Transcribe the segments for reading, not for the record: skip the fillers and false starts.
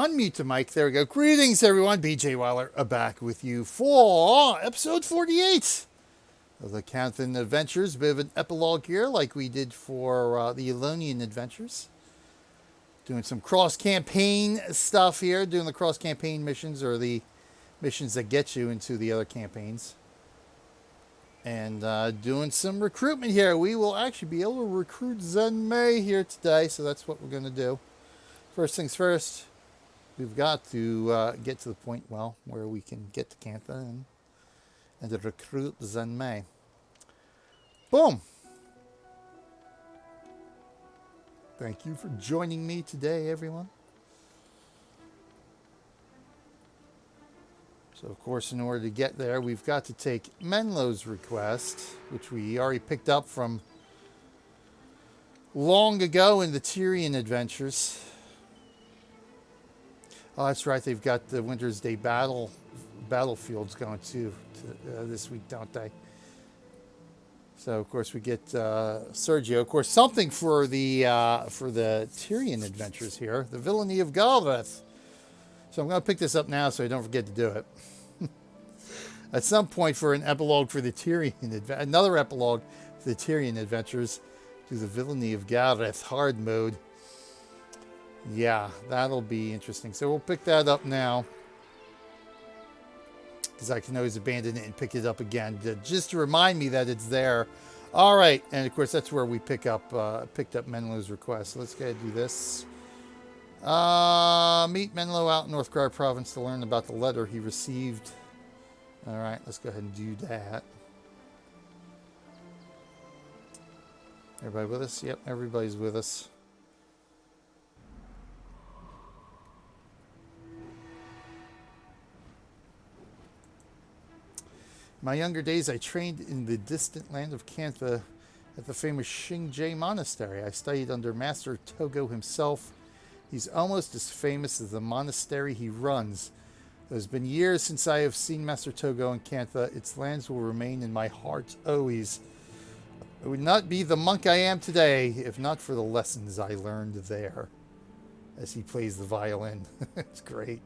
unmute the mic. There we go. Greetings, everyone. BJ Weiler back with you for episode 48 of the Canthan Adventures. A bit of an epilogue here, like we did for the Elonian Adventures. Doing some cross-campaign stuff here. Doing the cross-campaign missions, or the missions that get you into the other campaigns. And doing some recruitment here. We will actually be able to recruit Zenmei here today, so that's what we're going to do. First things first, we've got to get to the point, well, where we can get to Cantha and to recruit Zenmei. Boom! Thank you for joining me today, everyone. So, of course, in order to get there, we've got to take Mhenlo's request, which we already picked up from long ago in the Tyrian Adventures. Oh, that's right. They've got the Winter's Day battlefields going too this week, don't they? So, of course, we get Sergio. Of course, something for the Tyrian Adventures here, the villainy of Galveth. So I'm going to pick this up now so I don't forget to do it. At some point for an epilogue for the Tyrian, another epilogue for the Tyrian Adventures, to the villainy of Gareth hard mode. Yeah, that'll be interesting. So we'll pick that up now, because I can always abandon it and pick it up again, just to remind me that it's there. All right, and of course that's where we picked up Mhenlo's request. So let's go ahead and do this. Meet Mhenlo out in North Guard Province to learn about the letter he received. All right, let's go ahead and do that. Everybody with us? Yep, everybody's with us. In my younger days, I trained in the distant land of Cantha at the famous Xingje Monastery. I studied under Master Togo himself. He's almost as famous as the monastery he runs. It has been years since I have seen Master Togo in Cantha. Its lands will remain in my heart always. I would not be the monk I am today if not for the lessons I learned there. As he plays the violin. It's great.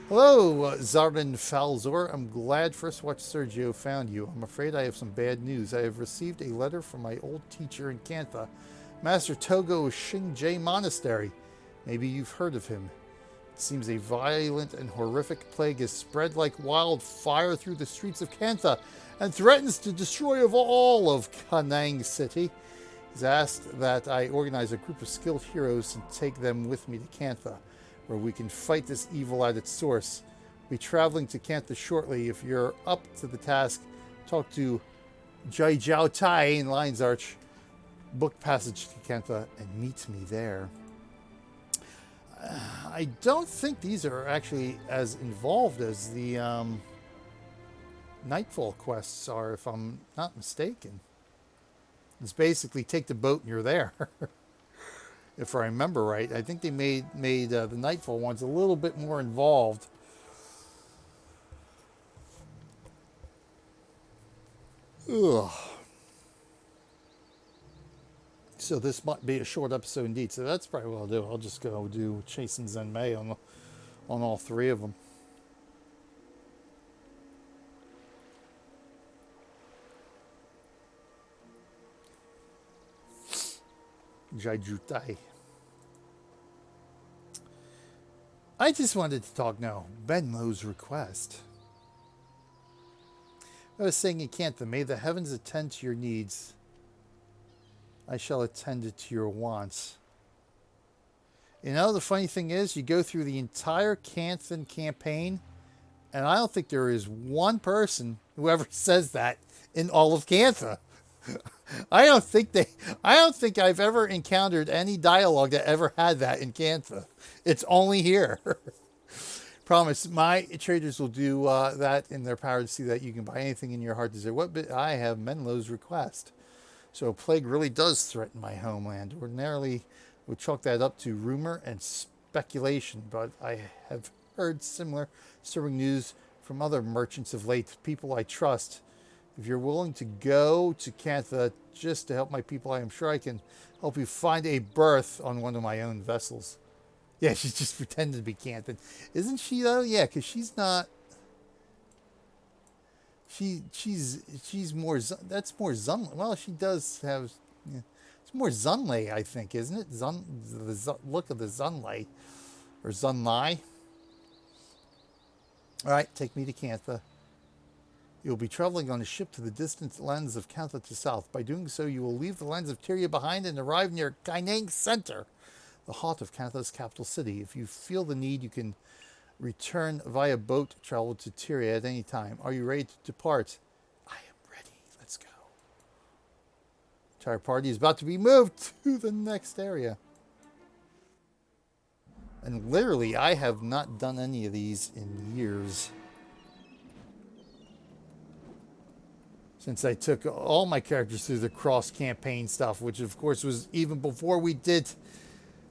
Hello, Zafaran Falzor. I'm glad First Watch Sergio found you. I'm afraid I have some bad news. I have received a letter from my old teacher in Cantha, Master Togo of Xingje Monastery. Maybe you've heard of him. It seems a violent and horrific plague has spread like wildfire through the streets of Cantha and threatens to destroy all of Kanang City. He's asked that I organize a group of skilled heroes and take them with me to Cantha, where we can fight this evil at its source. We'll be traveling to Cantha shortly. If you're up to the task, talk to Jai Jiao Tai in Lion's Arch. Book passage to Cantha and meet me there. I don't think these are actually as involved as the Nightfall quests are, if I'm not mistaken. It's basically take the boat and you're there. If I remember right, I think they made the Nightfall ones a little bit more involved. Ugh. So this might be a short episode indeed. So that's probably what I'll do. I'll just go do Chasing Zenmei on all three of them. Jaijutai. I just wanted to talk now. Mhenlo's request. I was saying in Cantha, may the heavens attend to your needs. I shall attend to your wants. You know, the funny thing is, you go through the entire Canthan campaign, and I don't think there is one person who ever says that in all of Cantha. I don't think I've ever encountered any dialogue that ever had that in Cantha. It's only here. Promise, my traders will do that in their power to see that you can buy anything in your heart desire. What I have Mhenlo's request. So a plague really does threaten my homeland. Ordinarily, would chalk that up to rumor and speculation, but I have heard similar disturbing news from other merchants of late, people I trust. If you're willing to go to Cantha just to help my people, I am sure I can help you find a berth on one of my own vessels. Yeah, she's just pretending to be Canthan. Isn't she, though? Yeah, because she's not... She's more... That's more Zun... Well, she does have... Yeah, it's more Zunlei, I think, isn't it? Look of the Zunlei. Or Zunlai. All right, take me to Cantha. You will be traveling on a ship to the distant lands of Cantha to south. By doing so, you will leave the lands of Tyria behind and arrive near Kaineng Center, the heart of Cantha's capital city. If you feel the need, you can return via boat travel to Tyria at any time. Are you ready to depart? I am ready. Let's go. The entire party is about to be moved to the next area. And literally, I have not done any of these in years. Since I took all my characters through the cross-campaign stuff, which of course was even before we did...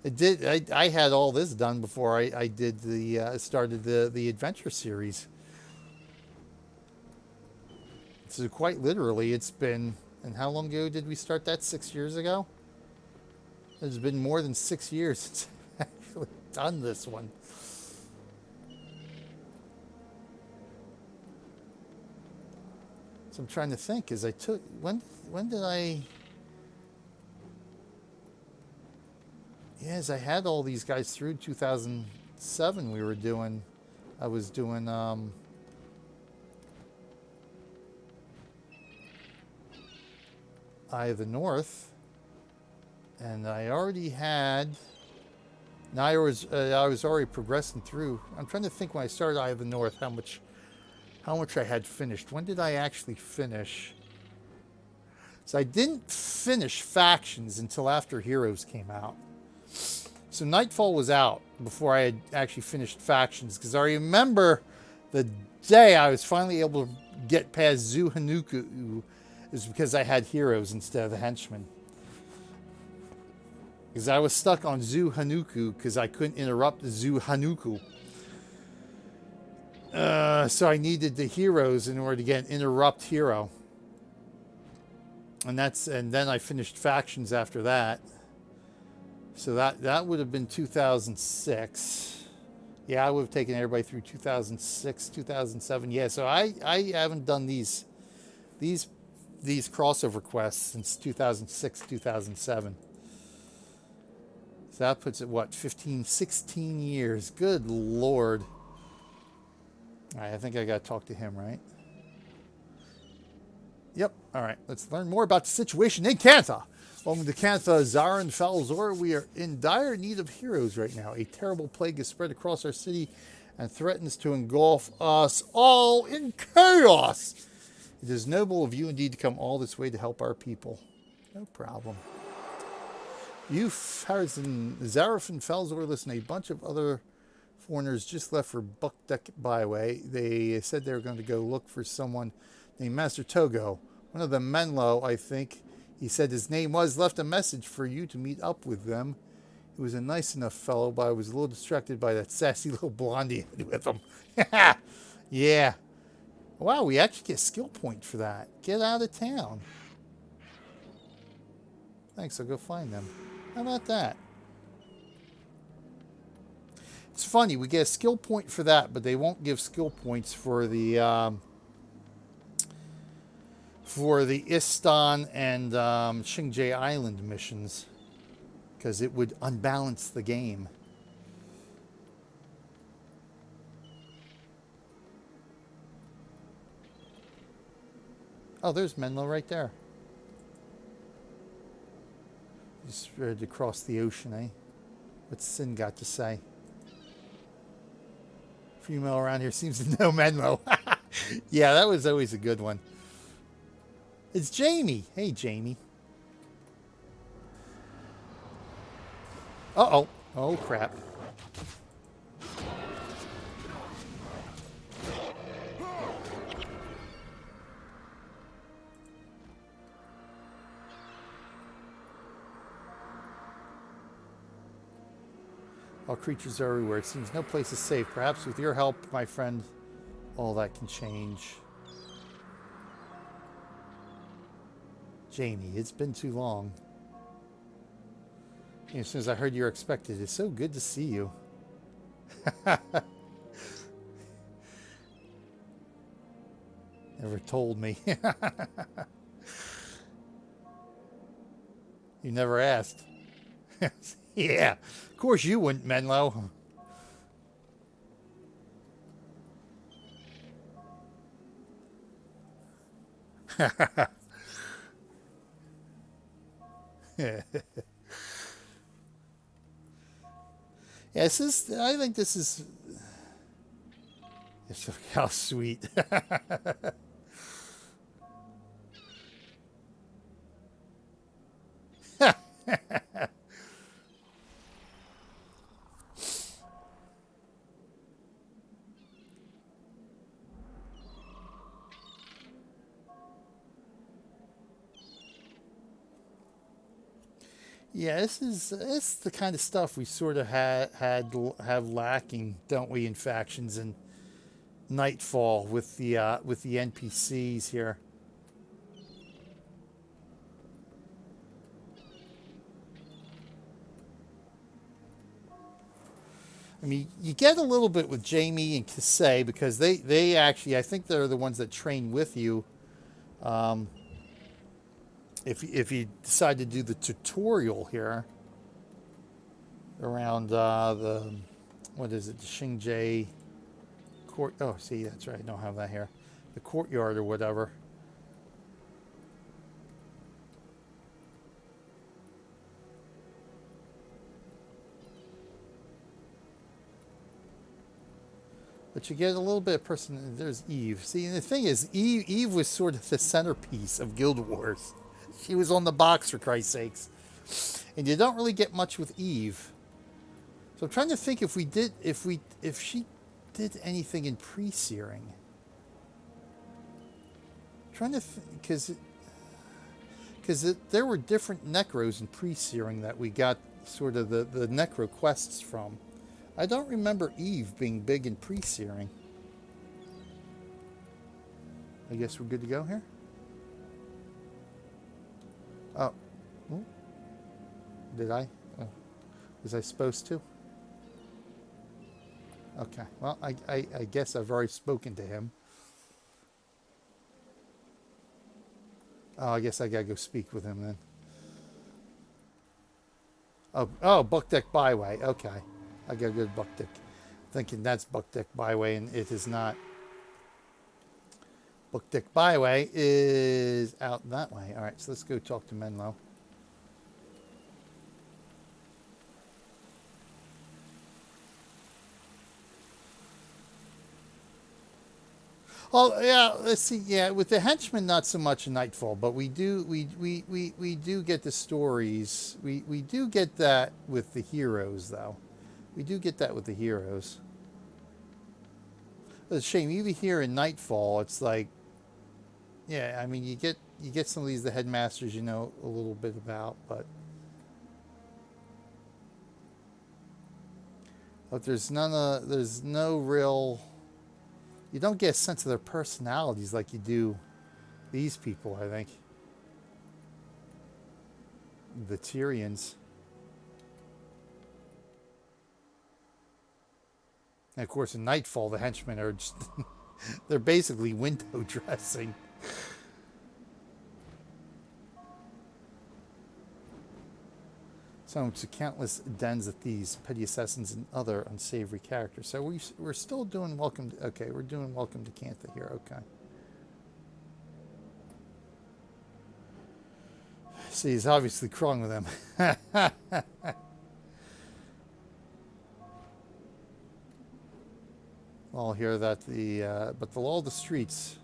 I had all this done before I did started the adventure series. So quite literally, it's been... And how long ago did we start that? 6 years ago? It's been more than 6 years since I've actually done this one. So I'm trying to think, as I took... When did I... Yes, I had all these guys through 2007 we were doing... I was doing... Eye of the North. And I already had... Now I was already progressing through... I'm trying to think when I started Eye of the North how much I had finished. When did I actually finish? So I didn't finish Factions until after Heroes came out. So Nightfall was out before I had actually finished Factions, because I remember the day I was finally able to get past Zu Hanuku is because I had Heroes instead of the Henchmen. Because I was stuck on Zu Hanuku because I couldn't interrupt Zu Hanuku. So I needed the Heroes in order to get an interrupt hero. And then I finished Factions after that. So that would have been 2006. Yeah, I would have taken everybody through 2006, 2007. Yeah, so I haven't done these crossover quests since 2006, 2007. So that puts it, what, 15, 16 years. Good Lord. All right, I think I got to talk to him, right? Yep. All right, let's learn more about the situation in Cantha. Welcome to Cantha, Zafaran, Falzor. We are in dire need of heroes right now. A terrible plague is spread across our city and threatens to engulf us all in chaos. It is noble of you indeed to come all this way to help our people. No problem. You, Farzan, Zafaran, Falzor, listen, a bunch of other foreigners just left for Buckdeck Byway. They said they were going to go look for someone named Master Togo. One of the Mhenlo, I think. He said his name was, left a message for you to meet up with them. He was a nice enough fellow, but I was a little distracted by that sassy little blondie with him. Yeah. Wow, we actually get a skill point for that. Get out of town. Thanks, I'll go find them. How about that? It's funny, we get a skill point for that, but they won't give skill points for the Istan and Xingje Island missions, because it would unbalance the game. Oh, there's Mhenlo right there. Just ready to cross the ocean, eh? What's Sin got to say? Female around here seems to know Mhenlo. Yeah, that was always a good one. It's Jamie. Hey, Jamie. Uh-oh. Oh, crap. All creatures are everywhere. It seems no place is safe. Perhaps with your help, my friend, all that can change. Jamie, it's been too long. As soon as I heard you were expected, it's so good to see you. Never told me. You never asked. Yeah, of course you wouldn't, Mhenlo. Yeah, this is. I think this is. It's, how sweet. Yeah, this is the kind of stuff we sort of have lacking, don't we, in factions and Nightfall with the NPCs here. I mean, you get a little bit with Jamie and Kasey because they actually, I think they're the ones that train with you. Um, if you decide to do the tutorial here around the, what is it, the Xingje court. Oh, see, that's right. I don't have that here. The courtyard or whatever. But you get a little bit of person. There's Eve. See, and the thing is, Eve was sort of the centerpiece of Guild Wars. She was on the box, for Christ's sakes. And you don't really get much with Eve. So I'm trying to think if she did anything in pre-searing. Trying to because there were different necros in pre-searing that we got sort of the necro quests from. I don't remember Eve being big in pre-searing. I guess we're good to go here. Oh, ooh. Did I? Oh. Was I supposed to? Okay. Well, I guess I've already spoken to him. Oh, I guess I gotta go speak with him then. Oh, Buckdeck Byway. Okay. I gotta go to Buckdeck. Thinking that's Buckdeck Byway, and it is not. Buckdeck Byway is out that way. All right, so let's go talk to Mhenlo. Oh yeah, let's see. Yeah, with the henchmen, not so much in Nightfall, but we do get the stories. We do get that with the heroes, though. We do get that with the heroes. It's a shame. Even here in Nightfall, it's like, yeah. I mean, you get some of these the headmasters you know a little bit about, but there's no real. You don't get a sense of their personalities like you do these people, I think. The Tyrians. And of course, in Nightfall, the henchmen are just... they're basically window dressing. So to countless dens of thieves, petty assassins, and other unsavory characters. So we're still doing welcome to... Okay, we're doing welcome to Cantha here. Okay. See, he's obviously crawling with them. I'll hear that but the law of the streets,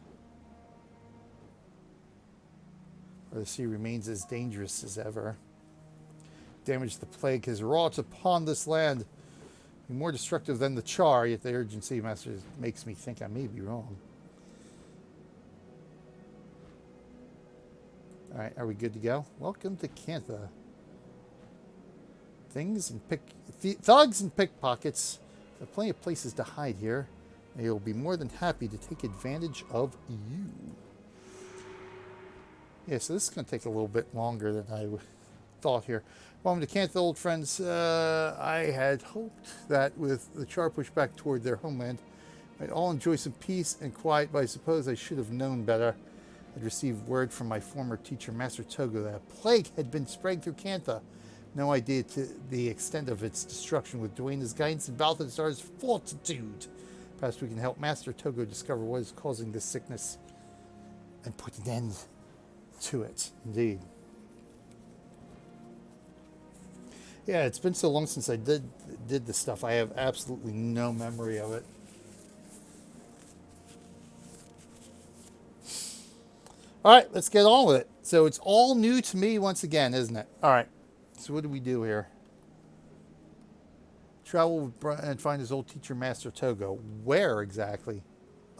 where the sea remains as dangerous as ever. Damage the plague has wrought upon this land, be more destructive than the char. Yet the urgency, master, makes me think I may be wrong. All right, are we good to go? Welcome to Cantha. Thugs and pickpockets. There are plenty of places to hide here. They will be more than happy to take advantage of you. Yeah, so this is going to take a little bit longer than I thought here. Welcome to Cantha, old friends. I had hoped that with the char pushed back toward their homeland, I'd all enjoy some peace and quiet, but I suppose I should have known better. I'd received word from my former teacher, Master Togo, that a plague had been spreading through Cantha. No idea to the extent of its destruction. With Duena's guidance and Balthazar's fortitude, perhaps we can help Master Togo discover what is causing this sickness and put an end to it. Indeed. Yeah, it's been so long since I did this stuff. I have absolutely no memory of it. All right, let's get on with it. So it's all new to me once again, isn't it? All right. So what do we do here? Travel and find his old teacher, Master Togo. Where exactly?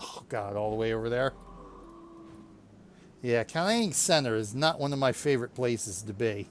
Oh, God, all the way over there? Yeah, Cantha Center is not one of my favorite places to be.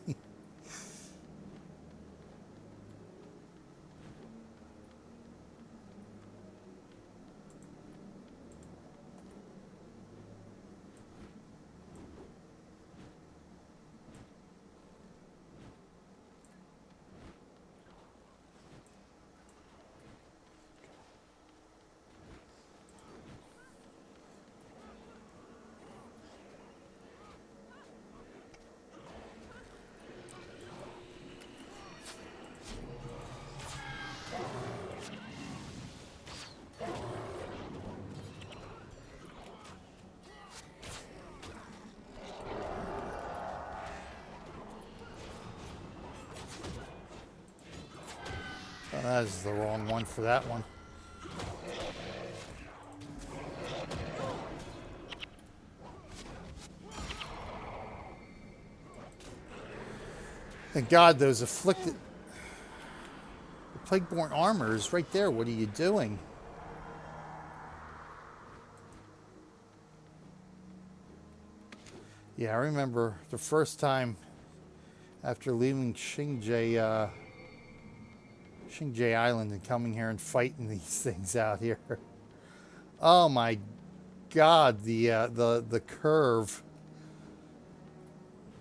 Oh, that is the wrong one for that one. Thank God those afflicted... The plague-born armor is right there. What are you doing? Yeah, I remember the first time after leaving Xingje Island and coming here and fighting these things out here. Oh my God, the curve.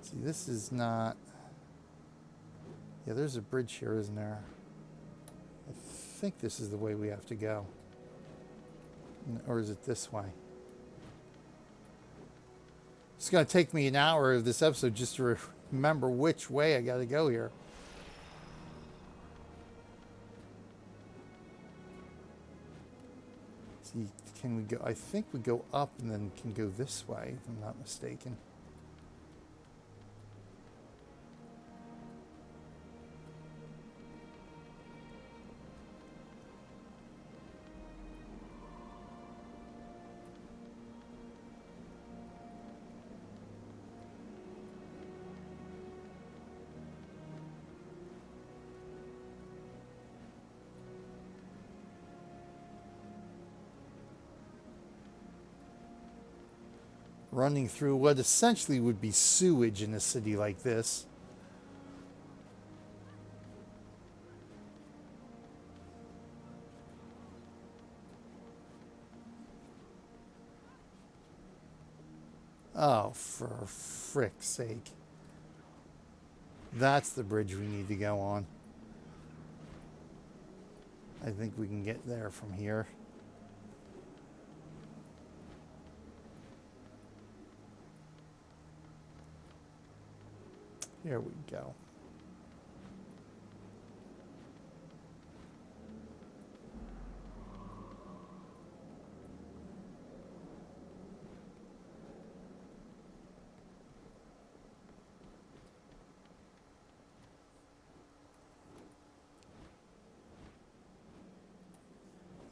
See, this is not... Yeah, there's a bridge here, isn't there? I think this is the way we have to go. Or is it this way? It's going to take me an hour of this episode just to remember which way I got to go here. See, can we go? I think we go up and then can go this way, if I'm not mistaken. Running through what essentially would be sewage in a city like this. Oh, for frick's sake. That's the bridge we need to go on. I think we can get there from here. Here we go.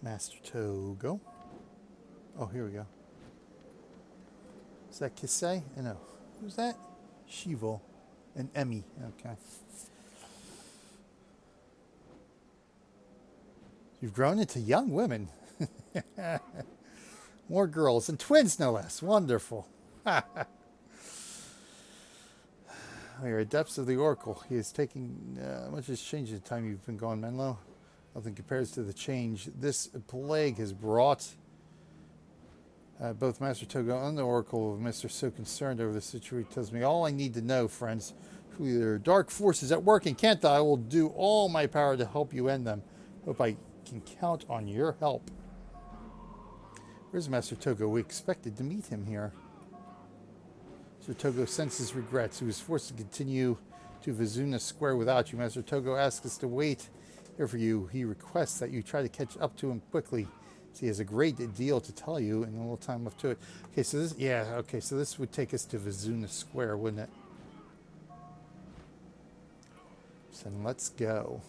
Master Togo. Oh, here we go. Is that Kisei? No. Who's that? Shivo. And Emmy. Okay. You've grown into young women. More girls and twins, no less. Wonderful. We are at depths of the Oracle. He is taking much has changed in the time you've been gone, Mhenlo. Nothing compares to the change this plague has brought. Both Master Togo and the Oracle of Mr. so concerned over the situation tells me all I need to know, friends. There are dark forces at work in Cantha. I will do all my power to help you end them. Hope I can count on your help. Where's Master Togo? We expected to meet him here. Master Togo senses regrets. He was forced to continue to Vizuna Square without you. Master Togo asks us to wait here for you. He requests that you try to catch up to him quickly. So he has a great deal to tell you and a little time left to it. Okay, so this, yeah, okay, so this would take us to Vizuna Square, wouldn't it? So let's go.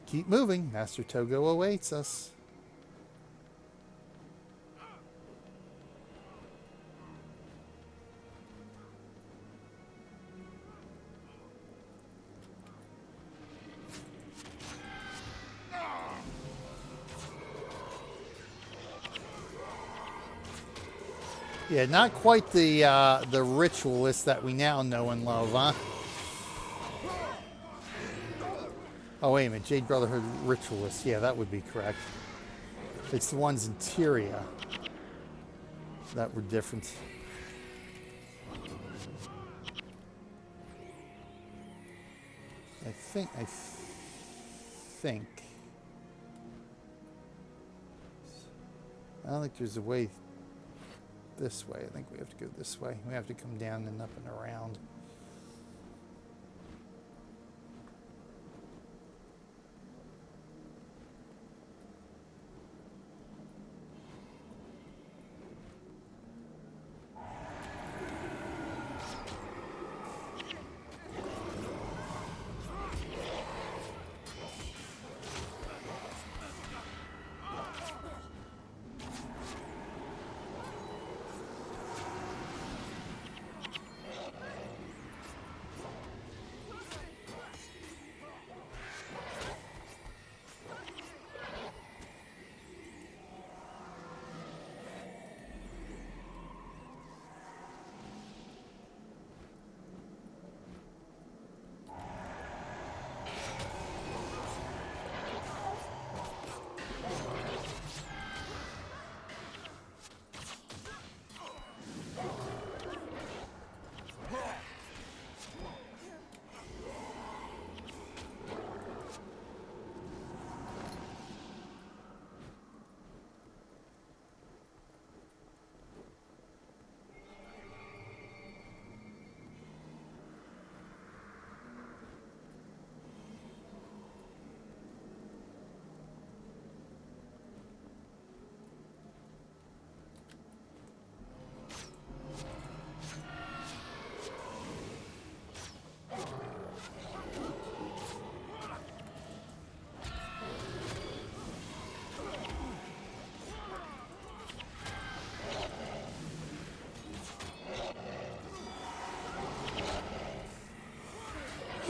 Keep moving. Master Togo awaits us. Yeah, not quite the ritualist that we now know and love, huh? Oh, wait a minute. Jade Brotherhood ritualist. Yeah, that would be correct. It's the ones in Tyria that were different. I think. I don't think there's a way this way. I think we have to go this way. We have to come down and up and around.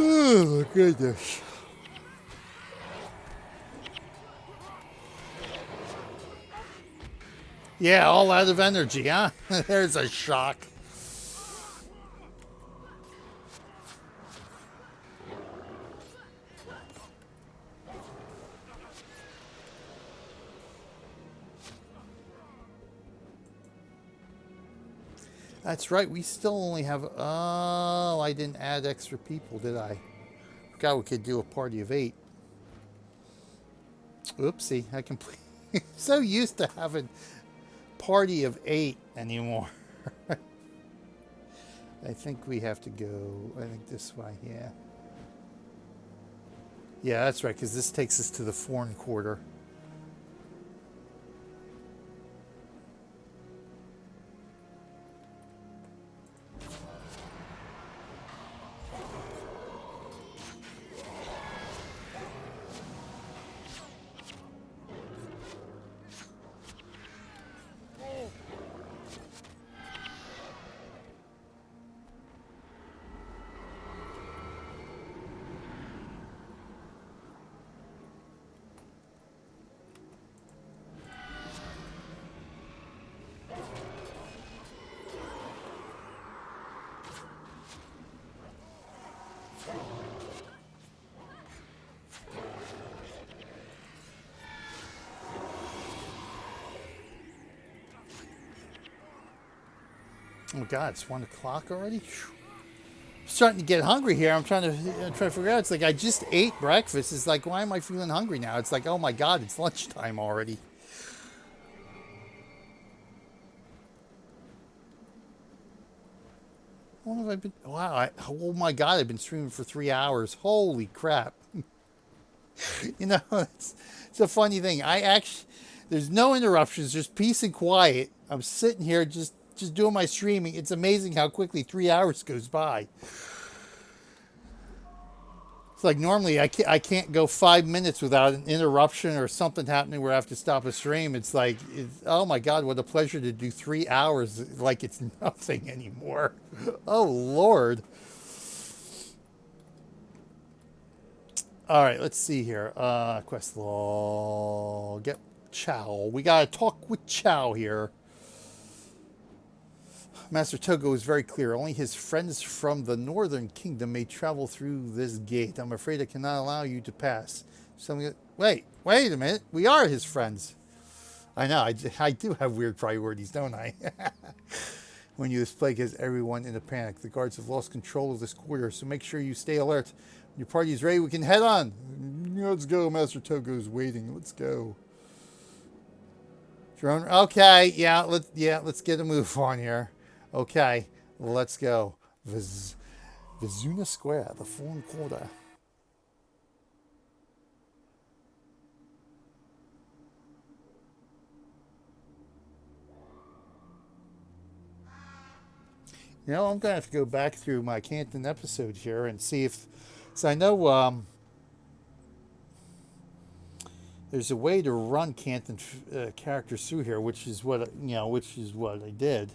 Oh my goodness. Yeah, all out of energy, huh? There's a shock. That's right, we still only have... Oh, I didn't add extra people, did I? Forgot we could do a party of 8. Oopsie, I completely... so used to having party of 8 anymore. I think we have to go, I think this way, yeah. Yeah, that's right, because this takes us to the foreign quarter. Oh God, it's 1 o'clock already. I'm starting to get hungry here. I'm trying to figure out. It's like I just ate breakfast. It's like, why am I feeling hungry now? It's like, oh my God, it's lunchtime already. How long have I been? Wow. Oh my God, I've been streaming for 3 hours. Holy crap. You know, it's a funny thing. There's no interruptions, just peace and quiet. I'm sitting here just doing my streaming. It's amazing how quickly 3 hours goes by. It's like normally I can't go 5 minutes without an interruption or something happening where I have to stop a stream. It's like, oh my God, what a pleasure to do 3 hours like it's nothing anymore. Oh Lord. All right, let's see here. Quest log. Get Chow. We gotta talk with Chow here. Master Togo is very clear. Only his friends from the Northern Kingdom may travel through this gate. I'm afraid I cannot allow you to pass. Wait a minute. We are his friends. I know. I do have weird priorities, don't I? When this plague has everyone in a panic. The guards have lost control of this quarter, so make sure you stay alert. When your party is ready, we can head on. Let's go. Master Togo is waiting. Let's go. Drone. Okay. Yeah. Let's get a move on here. Okay, let's go. Vizuna Square, the foreign quarter. You know, I'm going to have to go back through my Canthan episode here and see if... So I know there's a way to run Canthan characters through here, which is what I did.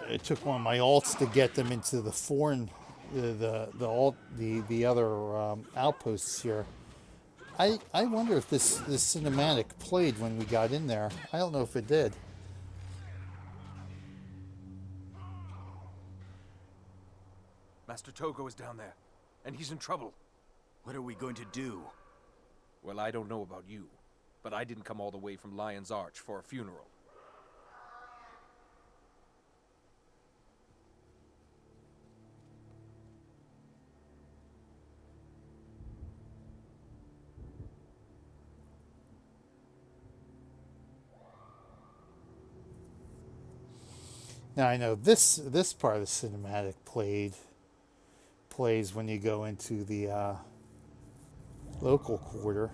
It took one of my alts to get them into the foreign, the other outposts here. I wonder if this cinematic played when we got in there. I don't know if it did. Master Togo is down there, and he's in trouble. What are we going to do? Well, I don't know about you, but I didn't come all the way from Lion's Arch for a funeral. Now I know this part of the cinematic plays when you go into the local quarter.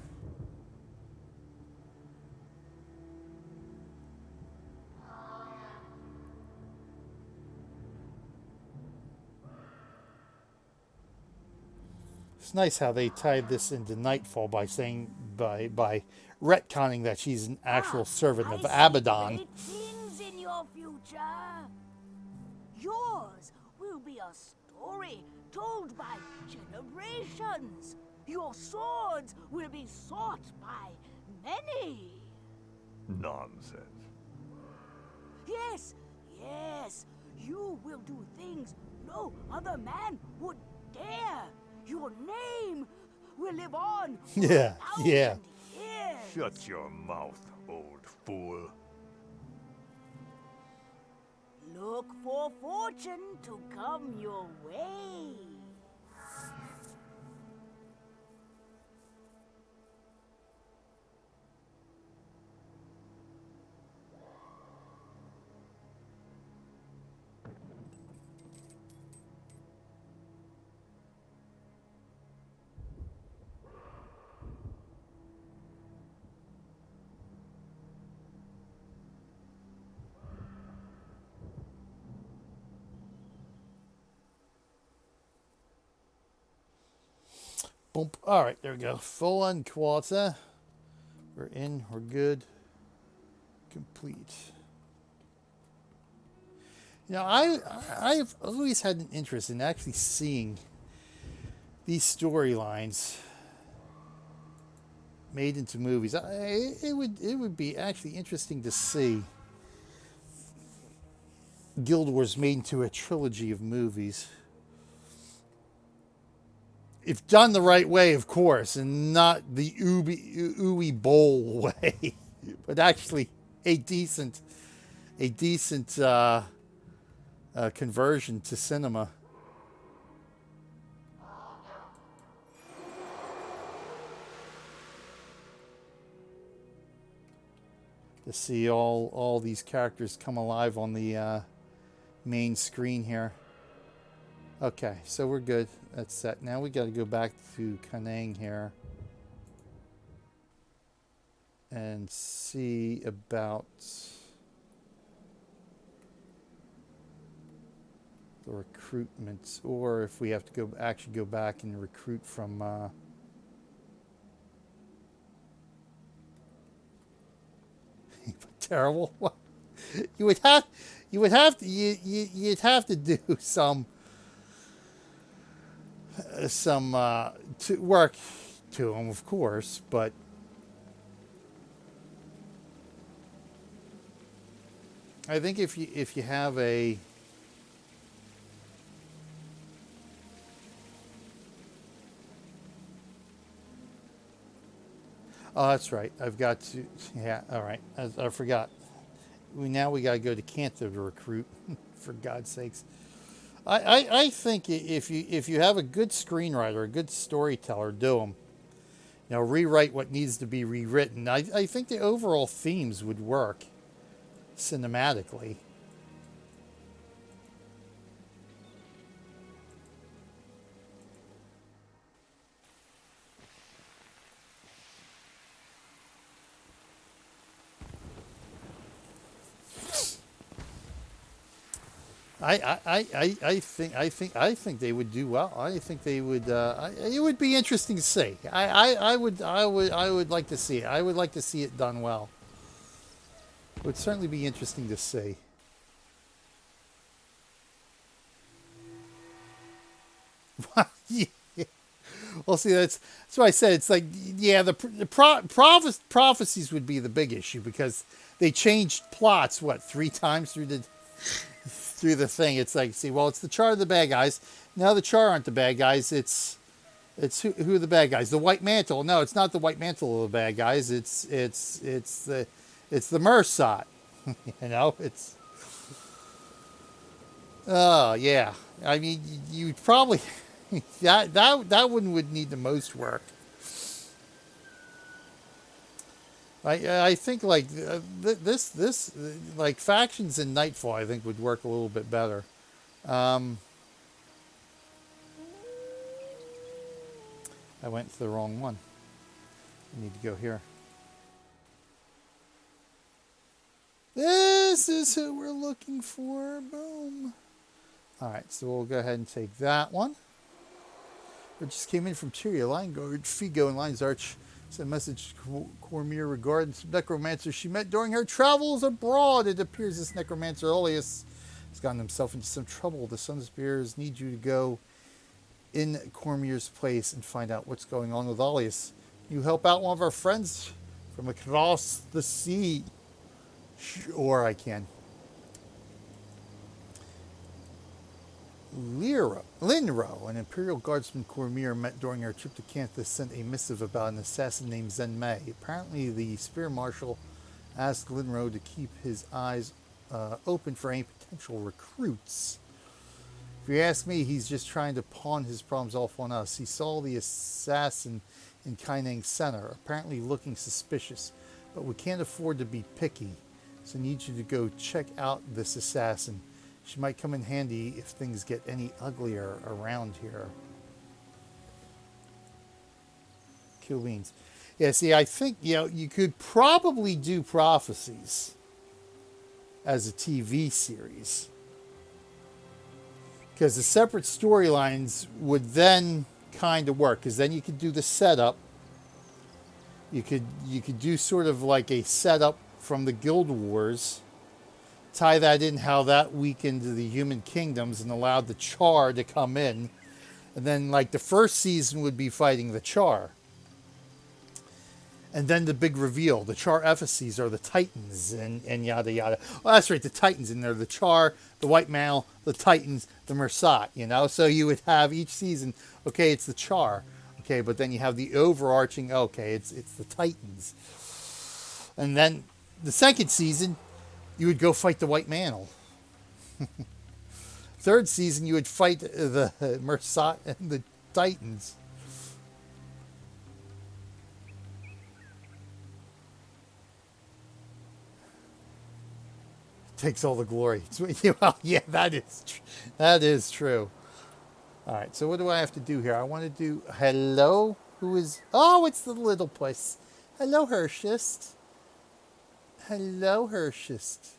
It's nice how they tied this into Nightfall by saying by retconning that she's an actual servant of Abaddon. In your future, yours will be a story told by generations. Your swords will be sought by many. Nonsense. Yes, you will do things no other man would dare. Your name will live on for Yeah. 1,000 years. Shut your mouth, old fool. Look for fortune to come your way. Boom. All right, there we go. Full on quarter. We're in. We're good. Complete. You know, I've always had an interest in actually seeing these storylines made into movies. It would be actually interesting to see Guild Wars made into a trilogy of movies. If done the right way, of course, and not the ooey bowl way, but actually a decent conversion to cinema. To see all these characters come alive on the main screen here. Okay, so we're good. That's set. Now we got to go back to Kanang here and see about the recruitment, or if we have to actually go back and recruit from terrible. You'd have to do some to work to them, of course, but I think if you have a oh, that's right. I've got to. Yeah, all right. I forgot. Now we got to go to Cantha to recruit. For God's sakes, I think if you have a good screenwriter, a good storyteller, do them. You know, rewrite what needs to be rewritten. I think the overall themes would work cinematically. I think they would do well. I think they would. It would be interesting to see. I would like to see it. I would like to see it done well. It would certainly be interesting to see. Yeah. Well, see, that's what I said. It's like, yeah, the prophecies would be the big issue because they changed plots 3 times through the thing. It's like, see, well, it's the Char of the bad guys. Now the Char aren't the bad guys. It's who are the bad guys? The White Mantle. No, it's not the White Mantle of the bad guys. It's the Mersat. You know, it's. Oh yeah. I mean, you probably that one would need the most work. I think like this like factions in Nightfall I think would work a little bit better. I went to the wrong one. I need to go here. This is who we're looking for. Boom. All right, so we'll go ahead and take that one. It just came in from Tyria, Line Guard, Figo, and Lion's Arch. Sent a message to Cormier regarding some necromancer she met during her travels abroad. It appears this necromancer, Olius, has gotten himself into some trouble. The Sun Spears need you to go in Cormier's place and find out what's going on with Olius. You help out one of our friends from across the sea. Sure, I can. Linro, an Imperial Guardsman Cormier met during her trip to Cantha, sent a missive about an assassin named Zen Mei. Apparently, the Spear Marshal asked Linro to keep his eyes open for any potential recruits. If you ask me, he's just trying to pawn his problems off on us. He saw the assassin in Kaineng Center, apparently looking suspicious, but we can't afford to be picky, so I need you to go check out this assassin. She might come in handy if things get any uglier around here. Kill beans. Yeah, see, I think, you could probably do Prophecies as a TV series. Because the separate storylines would then kind of work. Because then you could do the setup. You could do sort of like a setup from the Guild Wars. Tie that in how that weakened the human kingdoms and allowed the Char to come in. And then like the first season would be fighting the Char. And then the big reveal. The Char Epheses are the Titans and yada yada. Well, that's right, the Titans. And they're the Char, the White Male, the Titans, the Mersat, So you would have each season, okay, it's the Char. Okay, but then you have the overarching, okay, it's the Titans. And then The second season, you would go fight the White Mantle. Third season, you would fight the Mersat and the Titans. Takes all the glory. Well, yeah, that is true. All right, so what do I have to do here? I want to do hello. Who is? Oh, it's the little puss. Hello, Hershist. Hello, Hershist.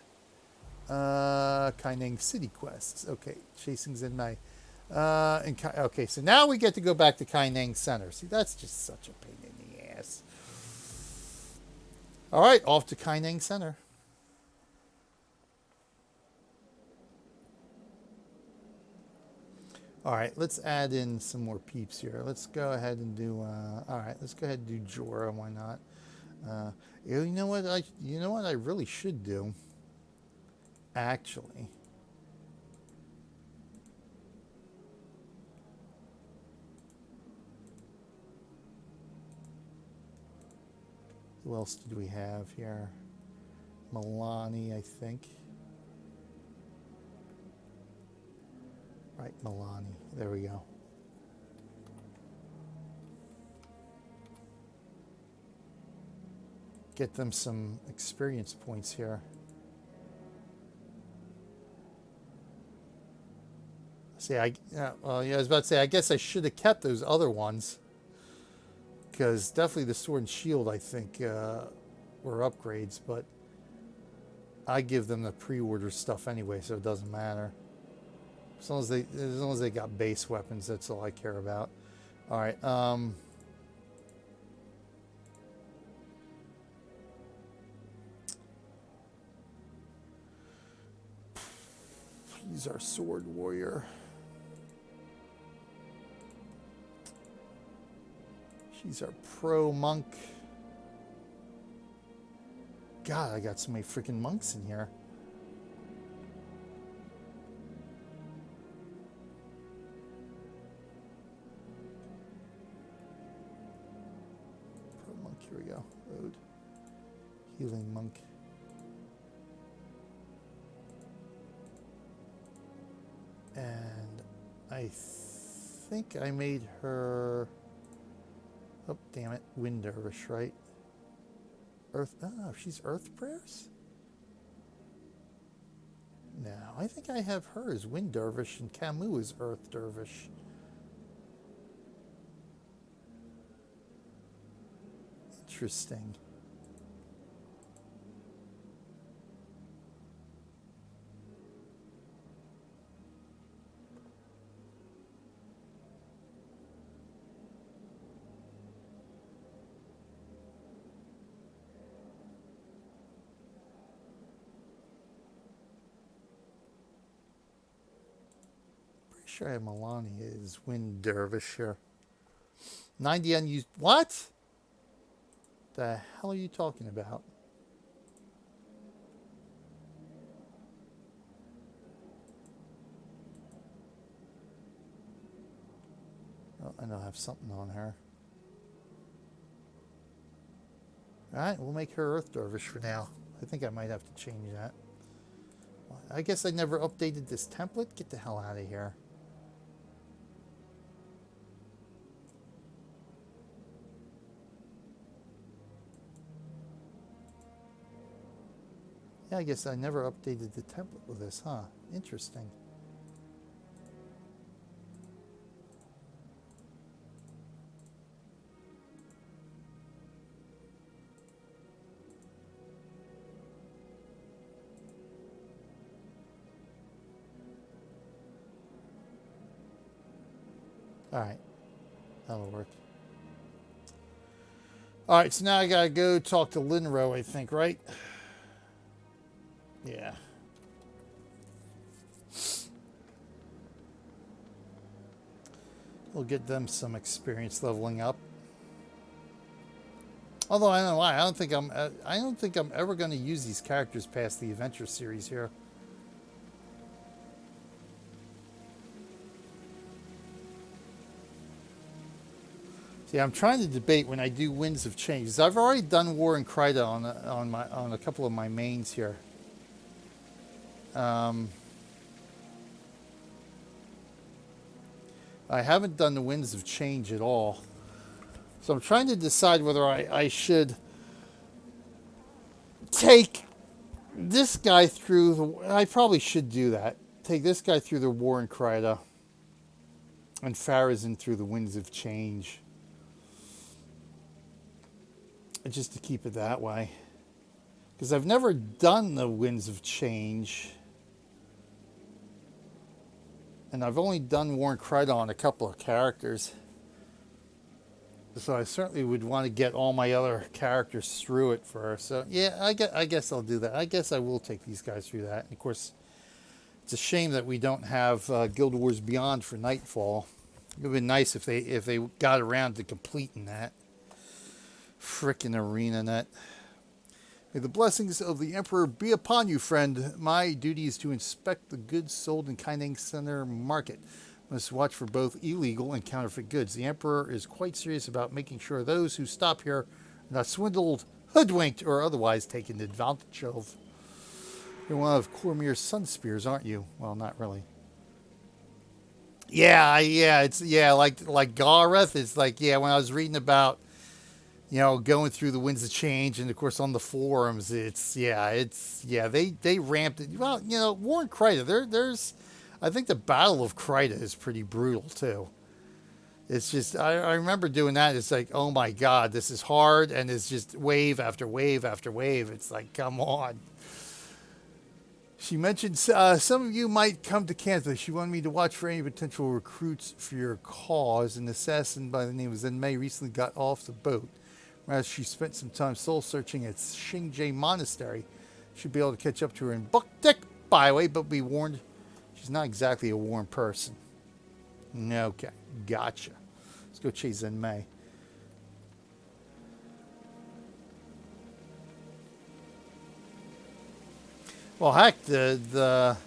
Kaineng City quests. Okay, chasing Zenmai. Okay, so now we get to go back to Kaineng Center. See, that's just such a pain in the ass. All right, off to Kaineng Center. All right, let's add in some more peeps here. Let's go ahead and do. All right, let's go ahead and do Jorah. Why not? You know what? I really should do. Actually, who else did we have here? Milani, I think. Right, Milani. There we go. Get them some experience points here. See, I was about to say, I guess I should have kept those other ones. Because definitely the sword and shield, I think, were upgrades. But I give them the pre-order stuff anyway, so it doesn't matter. As long as they got base weapons, that's all I care about. All right. He's our sword warrior. She's our pro monk. God, I got so many freaking monks in here. Pro monk, here we go. Ode. Healing monk. And I think I made her... Oh, damn it. Wind Dervish, right? Earth... Oh, she's Earth Prayers? No, I think I have her as Wind Dervish and Camus as Earth Dervish. Interesting. Sure, I have Milani is Wind Dervish here. 90 unused. What? The hell are you talking about? Oh, I know I have something on her. Alright, we'll make her Earth Dervish for now. I think I might have to change that. I guess I never updated this template. Get the hell out of here. Yeah, I guess I never updated the template with this, huh? Interesting. All right, that'll work. All right, so now I gotta go talk to Linro, I think, right? Yeah. We'll get them some experience leveling up. Although I don't know why, I don't think I'm ever going to use these characters past the adventure series here. See, I'm trying to debate when I do Winds of Change. 'Cause I've already done War and Kryta on a couple of my mains here. I haven't done the Winds of Change at all. So I'm trying to decide whether I should take this guy through the... I probably should do that. Take this guy through the War and Kryta. And Farazan through the Winds of Change. Just to keep it that way. Because I've never done the Winds of Change. And I've only done War and Kryta on a couple of characters. So I certainly would want to get all my other characters through it first. So yeah, I guess I'll do that. I guess I will take these guys through that. And of course, it's a shame that we don't have Guild Wars Beyond for Nightfall. It would have been nice if they got around to completing that. Frickin' ArenaNet. May the blessings of the Emperor be upon you, friend. My duty is to inspect the goods sold in Cantha Center Market. Must watch for both illegal and counterfeit goods. The Emperor is quite serious about making sure those who stop here are not swindled, hoodwinked, or otherwise taken advantage of. You're one of Cormier's sun spears, aren't you? Well, not really. Yeah, like Gareth. It's like, yeah, when I was reading about, you know, going through the Winds of Change, and of course on the forums, they ramped it. Well, you know, War and Kryta, there's, I think the Battle of Kryta is pretty brutal too. It's just, I remember doing that. It's like, oh my God, this is hard, and it's just wave after wave after wave. It's like, come on. She mentioned some of you might come to Cantha. She wanted me to watch for any potential recruits for your cause. An assassin by the name of Zenmei recently got off the boat. Whereas she spent some time soul searching at Xingje Monastery. Should be able to catch up to her in Buktik Byway, but be warned, she's not exactly a warm person. Okay, gotcha. Let's go chase Zenmei. Well, heck, the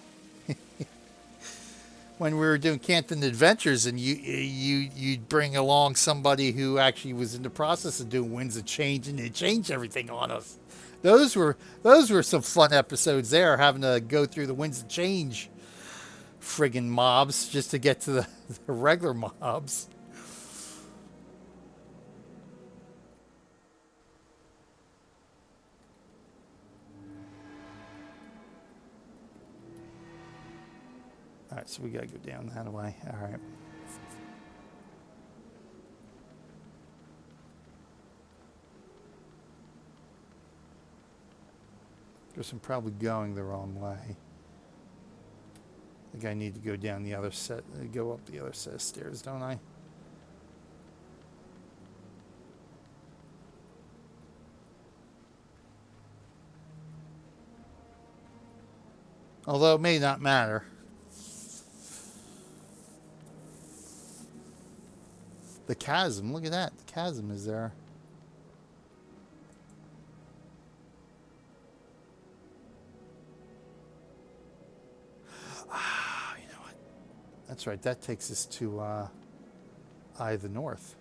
when we were doing Canthan Adventures, and you'd bring along somebody who actually was in the process of doing Winds of Change, and they changed everything on us. Those were some fun episodes there, having to go through the Winds of Change friggin' mobs just to get to the regular mobs. All right, so we got to go down that way. All right. Guess I'm probably going the wrong way. I think I need to go down the other set, go up the other set of stairs, don't I? Although it may not matter. The chasm, look at that. The chasm is there. Ah, you know what? That's right. That takes us to Eye of the North.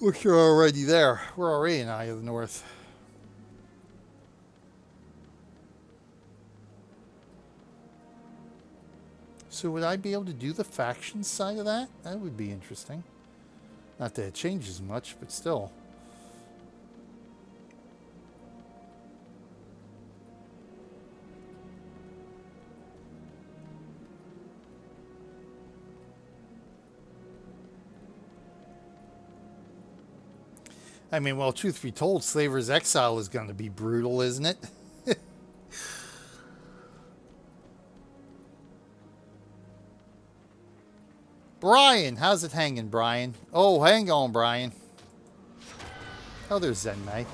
Look, you're already there. We're already in Eye of the North. So would I be able to do the faction side of that? That would be interesting. Not that it changes much, but still. I mean, well, truth be told, Slaver's Exile is going to be brutal, isn't it? Brian, how's it hanging, Brian? Oh, hang on, Brian. Oh, there's Zenmei.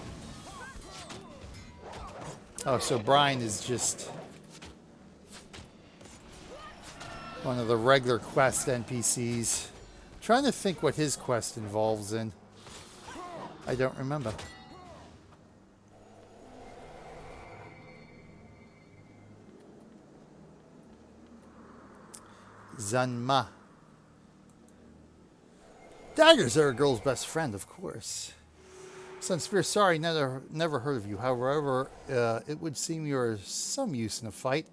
Oh, so Brian is just one of the regular quest NPCs. I'm trying to think what his quest involves in. I don't remember. Zanma. Daggers are a girl's best friend, of course. Sunspear, sorry, never heard of you. However, it would seem you are some use in a fight.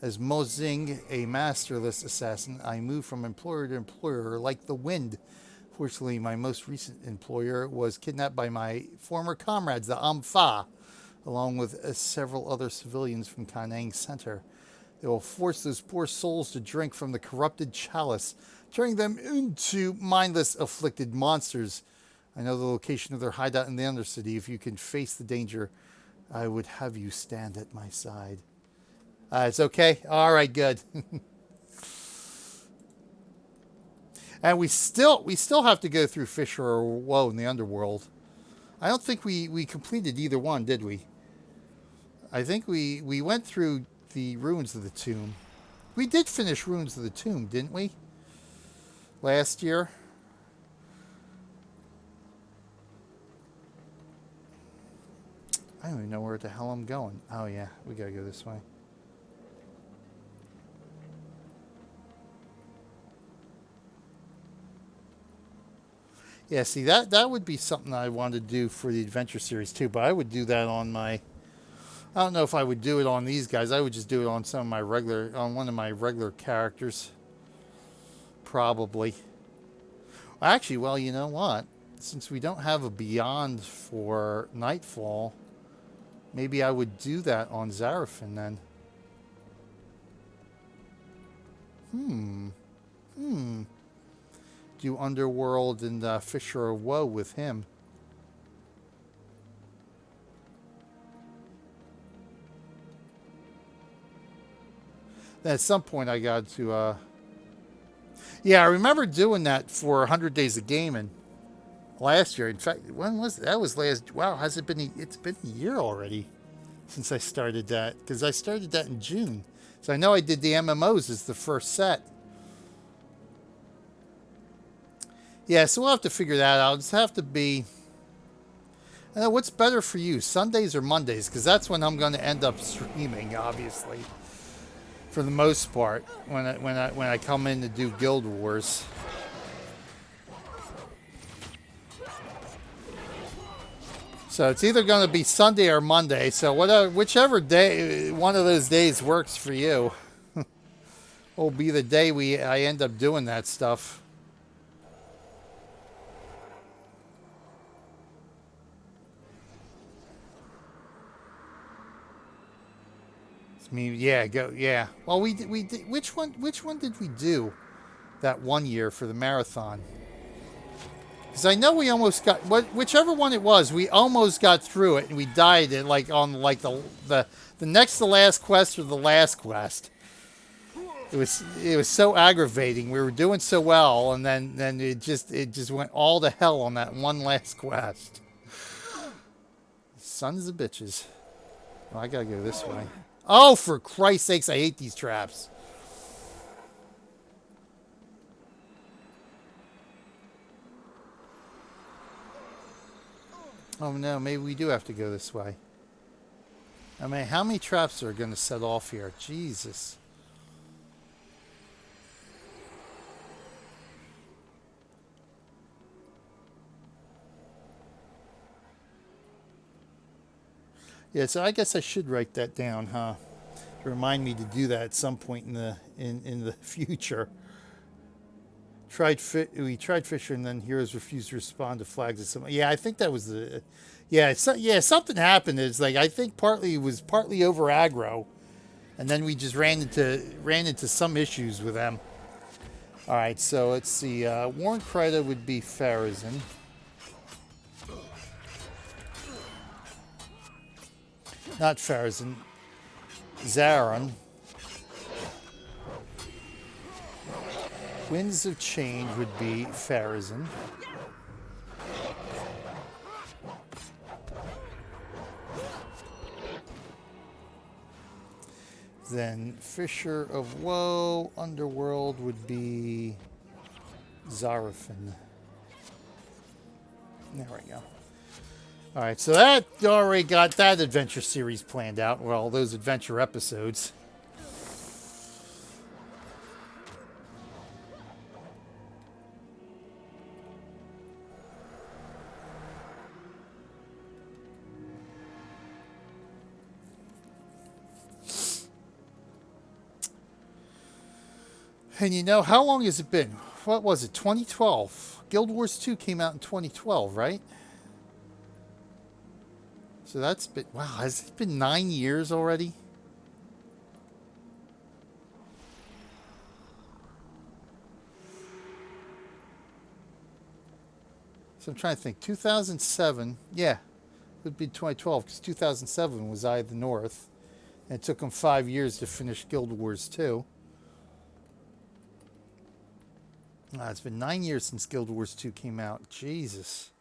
As Mozing, a masterless assassin, I move from employer to employer like the wind. Fortunately, my most recent employer was kidnapped by my former comrades, the Ampha, along with several other civilians from Kanang Center. They will force those poor souls to drink from the corrupted chalice, turning them into mindless, afflicted monsters. I know the location of their hideout in the Undercity. If you can face the danger, I would have you stand at my side. It's okay? All right, good. And we still have to go through Fisher or Woe in the Underworld. I don't think we completed either one, did we? I think we went through the Ruins of the Tomb. We did finish Ruins of the Tomb, didn't we? Last year. I don't even know where the hell I'm going. Oh yeah, we gotta go this way. Yeah, see, that would be something I wanted to do for the adventure series too, but I would do that on my... I don't know if I would do it on these guys. I would just do it on on one of my regular characters. Probably. Actually, well, you know what? Since we don't have a Beyond for Nightfall, maybe I would do that on Zafaran then. Do Underworld and Fisher of Woe with him. Then at some point I got to... Yeah, I remember doing that for 100 Days of Gaming last year. In fact, when was that? That was last... Wow, has it been... It's been a year already since I started that. Because I started that in June. So I know I did the MMOs as the first set. Yeah, so we'll have to figure that out. It's have to be... I know, what's better for you, Sundays or Mondays? Because that's when I'm going to end up streaming, obviously, for the most part. When I come in to do Guild Wars. So it's either going to be Sunday or Monday. So whichever day, one of those days works for you, will be the day I end up doing that stuff. Yeah, go. Yeah. Well, we did. Which one did we do that one year for the marathon? Because I know we almost got whichever one it was. We almost got through it, and we died at on the next to last quest or the last quest. It was so aggravating. We were doing so well, and then it just went all to hell on that one last quest. Sons of bitches. Well, I gotta go this way. Oh, for Christ's sakes, I hate these traps. Oh no, maybe we do have to go this way. I mean, how many traps are going to set off here? Jesus. Yeah, so I guess I should write that down, huh? To remind me to do that at some point in the future. We tried Fisher, and then heroes refused to respond to flags of some. Yeah, I think that was the. Yeah, something happened. It's like I think partly over aggro, and then we just ran into some issues with them. All right, so let's see. Warren Krita would be Farazin. Not Farazin. Zafaran. Winds of Change would be Farazin. Then Fisher of Woe, Underworld would be Zafaran. There we go. All right, so that already got that adventure series planned out. Well, those adventure episodes. And you know, how long has it been? What was it? 2012. Guild Wars 2 came out in 2012, right? So that's been, wow, has it been 9 years already? So I'm trying to think. 2007, yeah, it would be 2012 because 2007 was Eye of the North. And it took them 5 years to finish Guild Wars 2. It's been 9 years since Guild Wars 2 came out. Jesus.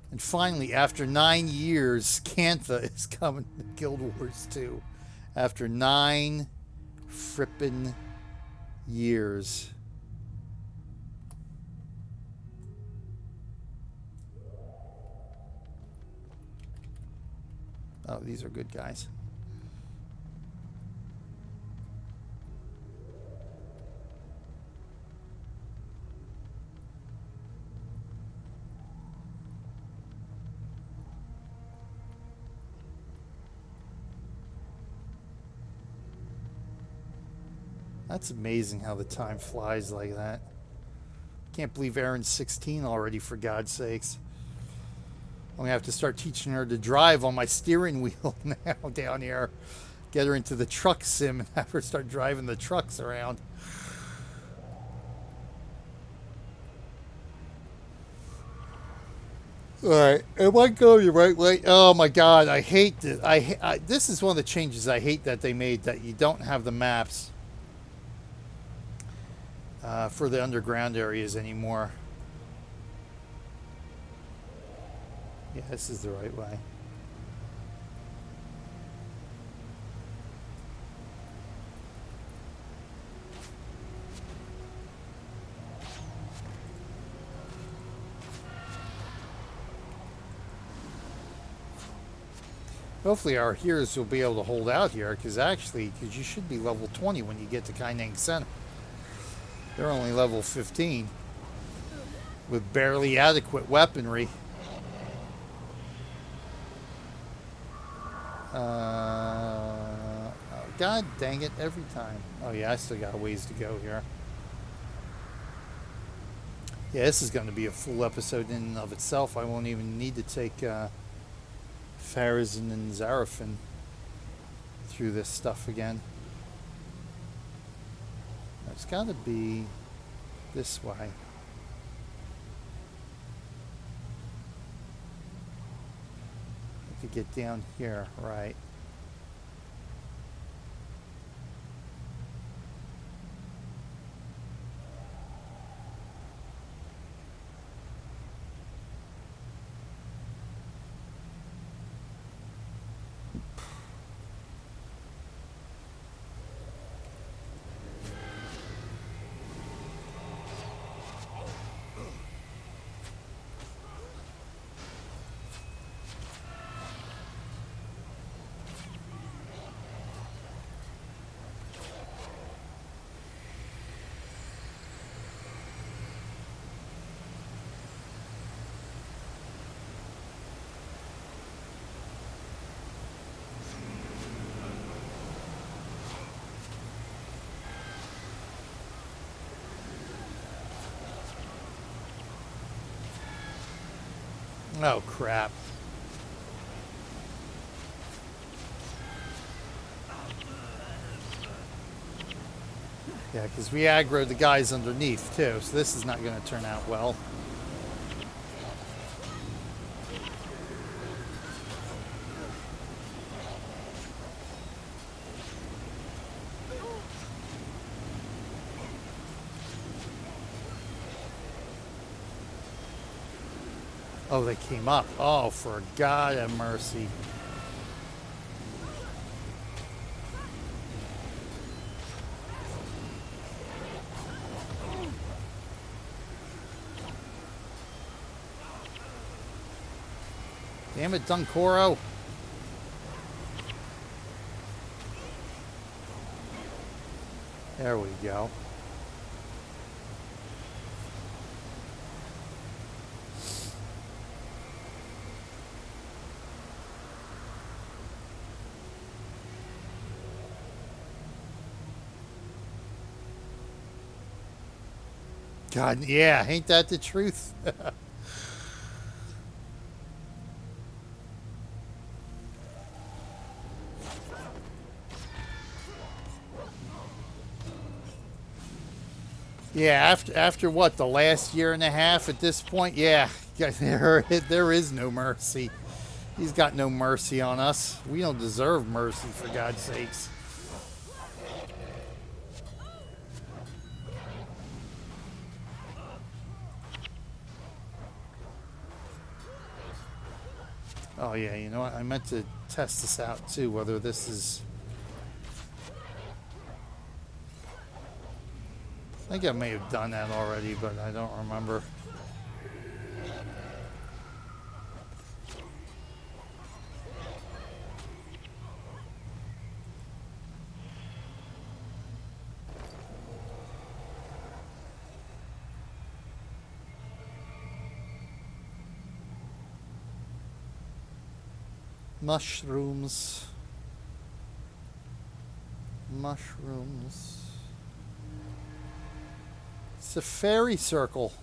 And finally, after 9 years, Cantha is coming to Guild Wars 2. After 9 frippin' years. Oh, these are good guys. That's amazing how the time flies like that. Can't believe Erin's 16 already, for God's sakes. I'm going to have to start teaching her to drive on my steering wheel now down here. Get her into the truck sim and have her start driving the trucks around. Alright, am I going the right way? Oh my God, I hate this. This is one of the changes I hate that they made, that you don't have the maps for the underground areas anymore. Yeah, this is the right way. Hopefully our heroes will be able to hold out here, because you should be level 20 when you get to Kaineng Center. They're only level 15 with barely adequate weaponry. Oh, God dang it, every time. Oh yeah, I still got a ways to go here. Yeah, this is going to be a full episode in and of itself. I won't even need to take Farazan and Zafaran through this stuff again. It's got to be this way. I could get down here, right? Oh, crap. Yeah, because we aggroed the guys underneath, too, so this is not going to turn out well. Oh, they came up. Oh, for God have mercy. Damn it, Dunkoro. There we go. God, yeah, ain't that the truth? Yeah, after what, the last year and a half at this point, yeah, there is no mercy. He's got no mercy on us. We don't deserve mercy, for God's sakes. Oh yeah, you know what? I meant to test this out too, whether this is... I think I may have done that already, but I don't remember. Mushrooms. Mushrooms. It's a fairy circle.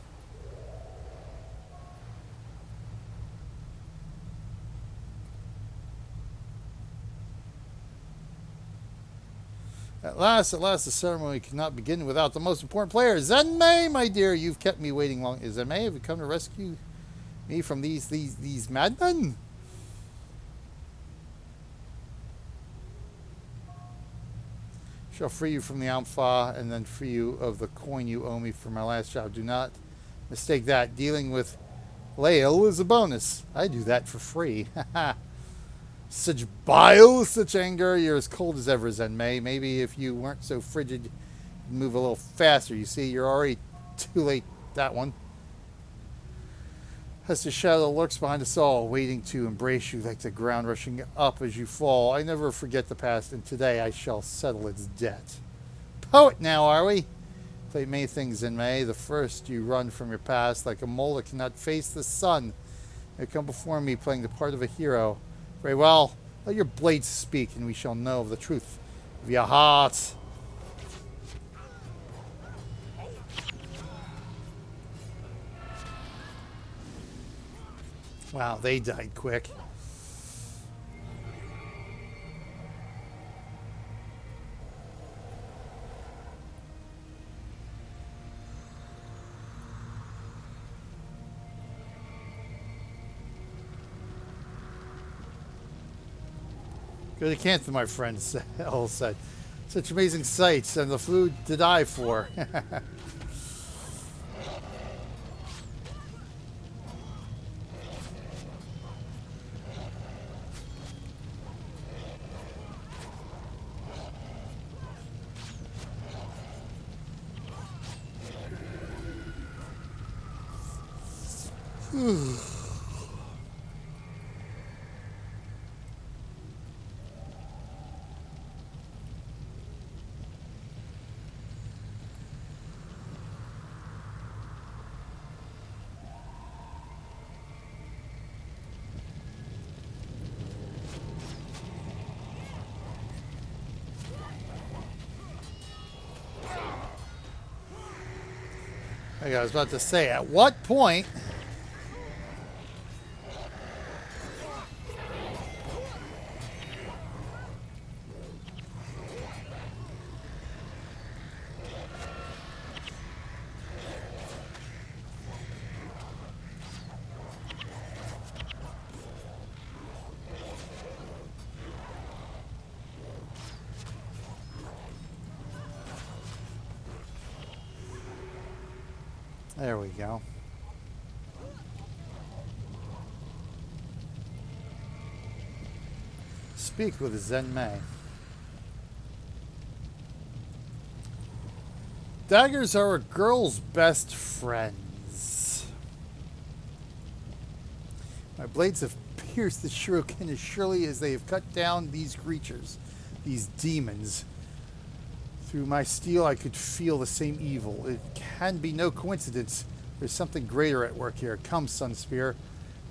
At last, the ceremony cannot begin without the most important player. Zenmei, my dear, you've kept me waiting long. Is Zenmei, have you come to rescue me from these madmen? Shall free you from the Ampha and then free you of the coin you owe me for my last job. Do not mistake that. Dealing with Lael is a bonus. I do that for free. Such bile, such anger. You're as cold as ever, Zenmei. Maybe if you weren't so frigid, you'd move a little faster. You see, you're already too late. That one. As the shadow lurks behind us all, waiting to embrace you like the ground rushing up as you fall. I never forget the past, and today I shall settle its debt. Poet now, are we? Played many things in May. The first, you run from your past like a mole that cannot face the sun. You come before me playing the part of a hero. Very well, let your blades speak, and we shall know of the truth of your hearts. Wow, they died quick. Go to Cantha, my friend, El said. Such amazing sights and the food to die for. I was about to say, at what point... There we go. Speak with Zenmei. Daggers are a girl's best friends. My blades have pierced the shuriken as surely as they have cut down these creatures, these demons. Through my steel, I could feel the same evil. It can be no coincidence. There's something greater at work here. Come, Sunspear. It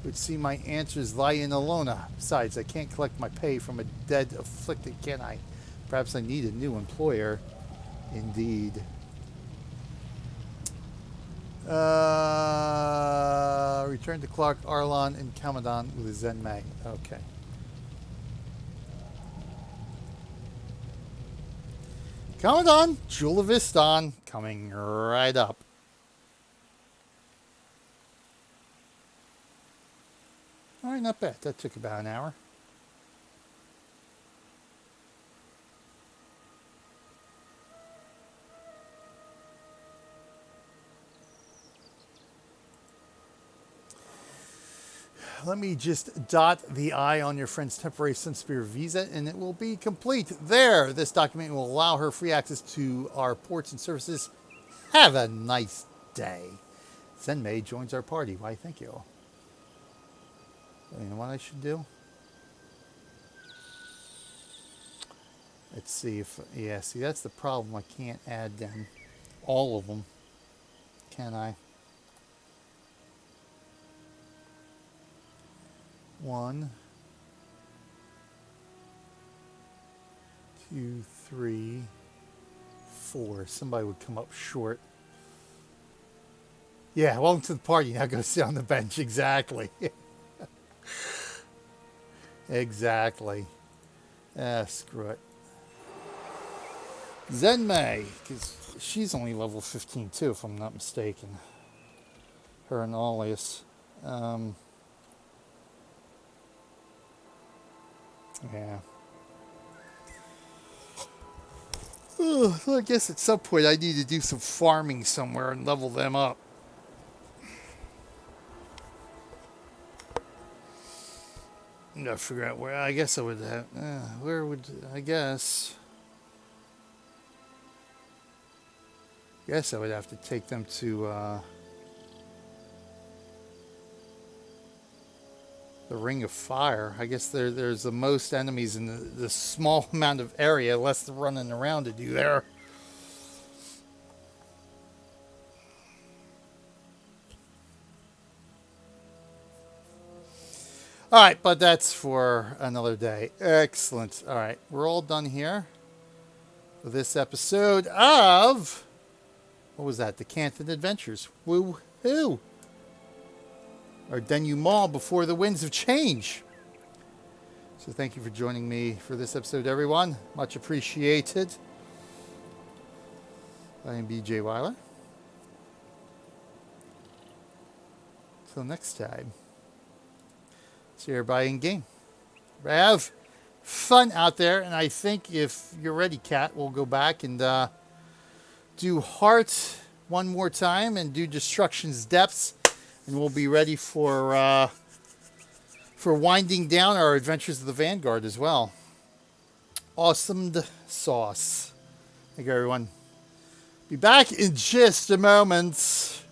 would seem my answers lie in Elona. Besides, I can't collect my pay from a dead afflicted, can I? Perhaps I need a new employer. Indeed. Return to Clark, Arlon, and Camadan with Zen May. Okay. Camadan, Jewel of Istan, coming right up. All right, not bad. That took about an hour. Let me just dot the I on your friend's temporary Sunspear visa, and it will be complete. There, this document will allow her free access to our ports and services. Have a nice day. Zenmei joins our party. Why, thank you. You know what I should do? Let's see if... Yeah, see, that's the problem. I can't add them. All of them. Can I? 1, 2, 3, 4. Somebody would come up short. Yeah, welcome to the party. Now go sit on the bench. Exactly. Exactly. Screw it. Zenmei, because she's only level 15 too, if I'm not mistaken. Her and Alias. Yeah. Well, I guess at some point I need to do some farming somewhere and level them up. I'm gonna figure out where. I guess I would have. Where would I guess? Guess I would have to take them to the Ring of Fire. I guess there's the most enemies in the small amount of area, less running around to do there. All right, but that's for another day. Excellent. All right, we're all done here for this episode of... What was that? The Canthan Adventures. Woo-hoo! Our denouement before the winds of change. So thank you for joining me for this episode, everyone. Much appreciated. I am BJ Weiler. Till next time. See everybody in game. Have fun out there. And I think if you're ready, Kat, we'll go back and do Heart one more time and do Destruction's Depths. And we'll be ready for winding down our Adventures of the Vanguard as well. Awesome sauce. Thank you, everyone. Be back in just a moment.